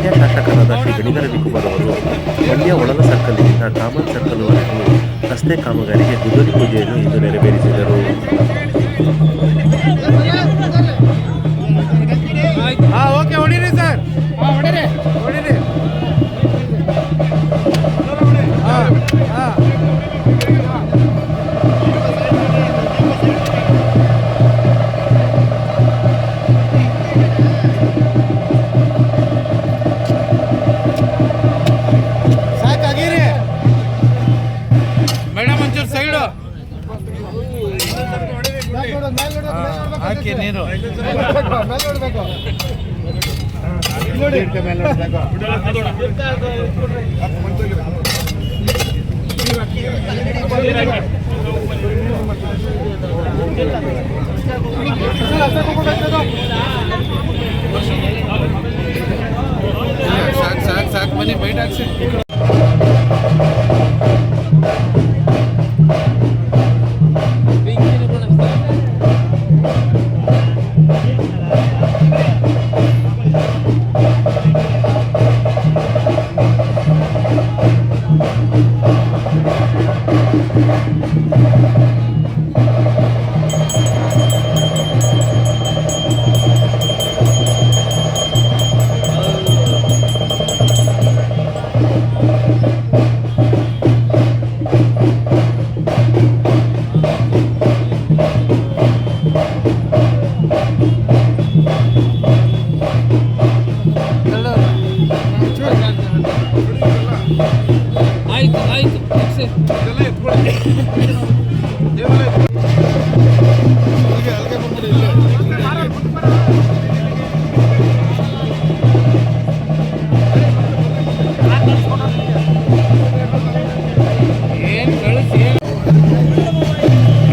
ಮಂಡ್ಯ ಶಾಸಕರಾದ ಶ್ರೀ ಗಣಿಧರ ವಿಕುಮಾರ್ ಅವರು ಮಂಡ್ಯ ಒಳಲ ಸರ್ಕಲ್ನಿಂದ ಕಾಮನ್ ಸರ್ಕಲ್ವರೆಗೂ ರಸ್ತೆ ಕಾಮಗಾರಿಗೆ ಗುದ್ದಲಿ ಪೂಜೆಯನ್ನು ಇಂದು ನೆರವೇರಿಸಿದರು. ಹಾಕಿ ನೀರು ಸಾಕು ಬನ್ನಿ ಬೈಟ್ ಹಾಕ್ಸಿ.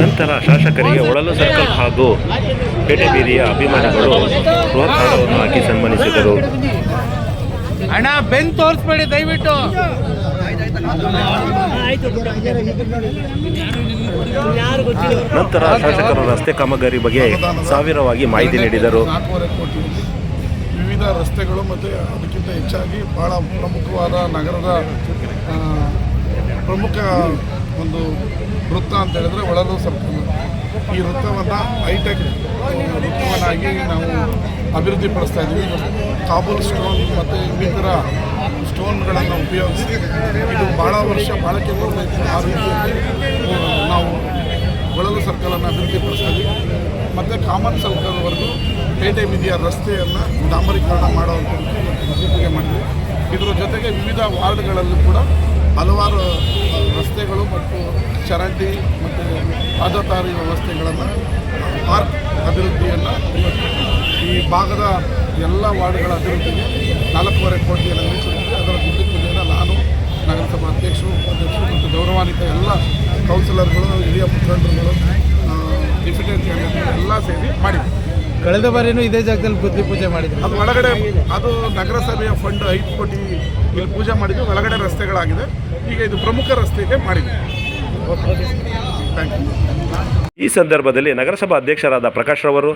ನಂತರ ಶಾಸಕರಿಗೆ ಒಳಲು ಸರ್ಕಲ್ ಹಾಗೂ ಪೇಟೆ ಬೀದಿಯ ಅಭಿಮಾನಿಗಳು ಬೃಹತ್ ಹಾರವನ್ನು ಹಾಕಿ ಸನ್ಮಾನಿಸಿದರು. ಅಣ್ಣ ಬೆನ್ ತೋರಿಸ್ಬೇಡಿ ದಯವಿಟ್ಟು. ನಂತರ ಶಾಸಕರು ರಸ್ತೆ ಕಾಮಗಾರಿ ಬಗ್ಗೆ ಸಾವಿರವಾಗಿ ಮಾಹಿತಿ ನೀಡಿದರು. ವಿವಿಧ ರಸ್ತೆಗಳು ಮತ್ತು ಅದಕ್ಕಿಂತ ಹೆಚ್ಚಾಗಿ ಬಹಳ ಪ್ರಮುಖವಾದ ನಗರದ ಪ್ರಮುಖ ಒಂದು ವೃತ್ತ ಅಂತ ಹೇಳಿದ್ರೆ ಒಳಲು ಸರ್ಕಲ್. ಈ ವೃತ್ತವನ್ನು ಹೈಟೆಕ್ ವೃತ್ತವನ್ನಾಗಿ ನಾವು ಅಭಿವೃದ್ಧಿಪಡಿಸ್ತಾ ಇದ್ದೀವಿ. ಕಾಬೂಲ್ ಸ್ಟೋನ್ ಮತ್ತು ಇನ್ನಿತರ ಸ್ಟೋನ್ಗಳನ್ನು ಉಪಯೋಗಿಸಿ ಇದು ಭಾಳ ವರ್ಷ ಬಾಳಿಕೆ ಬರಬೇಕು. ಆ ರೀತಿಯಲ್ಲಿ ನಾವು ಒಳಲು ಸರ್ಕಲನ್ನು ಅಭಿವೃದ್ಧಿಪಡಿಸ್ತಾ ಇದ್ದೀವಿ. ಮತ್ತು ಕಾಮನ್ ಸರ್ಕಲ್ವರೆಗೂ ಪೇಟೆ ಬೀದಿಯ ರಸ್ತೆಯನ್ನು ಡಾಂಬರೀಕರಣ ಮಾಡುವಂಥ ಒಪ್ಪಿಗೆ ಮಾಡಿದ್ವಿ. ಇದರ ಜೊತೆಗೆ ವಿವಿಧ ವಾರ್ಡ್ಗಳಲ್ಲೂ ಕೂಡ ಹಲವಾರು ರಸ್ತೆಗಳು ಮತ್ತು ಚರಂಡಿ ಮತ್ತು ಪಾದಚಾರಿ ವ್ಯವಸ್ಥೆಗಳನ್ನು ಪಾರ್ಕ್ ಅಭಿವೃದ್ಧಿಯನ್ನು ಈ ಭಾಗದ ಎಲ್ಲ ವಾರ್ಡ್ಗಳ ಅಭಿವೃದ್ಧಿಗೆ 4.5 ಕೋಟಿಯನ್ನು ಮೀಸಲಿಟ್ಟಿದೆ. ಅದರ ಗುದ್ದಿ ಪೂಜೆಯನ್ನು ನಾನು ನಗರಸಭಾ ಅಧ್ಯಕ್ಷರು, ಉಪಾಧ್ಯಕ್ಷರು ಮತ್ತು ಗೌರವಾನ್ವಿತ ಎಲ್ಲ ಕೌನ್ಸಿಲರ್ಗಳು, ಹಿರಿಯ ಮುಖಂಡರುಗಳು, ಡಿಪ್ಯೂಟಿ ಕ್ಯಾಂಡಿಡೇಟ್ ಎಲ್ಲ ಸೇರಿ ಮಾಡಿದ್ವಿ. ಕಳೆದ ಬಾರಿನೂ ಇದೇ ಜಾಗದಲ್ಲಿ ಗುದ್ದಿ ಪೂಜೆ ಮಾಡಿದ್ವಿ. ಅದು ಒಳಗಡೆ ಅದು ನಗರಸಭೆಯ ಫಂಡ್ 5 ಕೋಟಿ ಇಲ್ಲಿ ಪೂಜೆ ಮಾಡಿದ್ವಿ. ಒಳಗಡೆ ರಸ್ತೆಗಳಾಗಿದೆ. ಈಗ ಇದು ಪ್ರಮುಖ ರಸ್ತೆಗೆ ಮಾಡಿದ್ವಿ. Thank you. ಈ ಸಂದರ್ಭದಲ್ಲಿ ನಗರಸಭಾ ಅಧ್ಯಕ್ಷರಾದ ಪ್ರಕಾಶ್ ರವರು,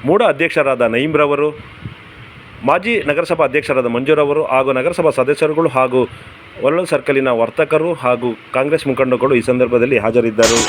ಮೂಡ ಅಧ್ಯಕ್ಷರಾದ ನಯೀಂ ರವರು, ಮಾಜಿ ನಗರಸಭಾ ಅಧ್ಯಕ್ಷರಾದ ಮಂಜೂರವರು ಹಾಗೂ ನಗರಸಭಾ ಸದಸ್ಯರುಗಳು ಹಾಗೂ ಒಳಲು ಸರ್ಕಲಿನ ವರ್ತಕರು ಹಾಗೂ ಕಾಂಗ್ರೆಸ್ ಮುಖಂಡರುಗಳು ಈ ಸಂದರ್ಭದಲ್ಲಿ ಹಾಜರಿದ್ದರು.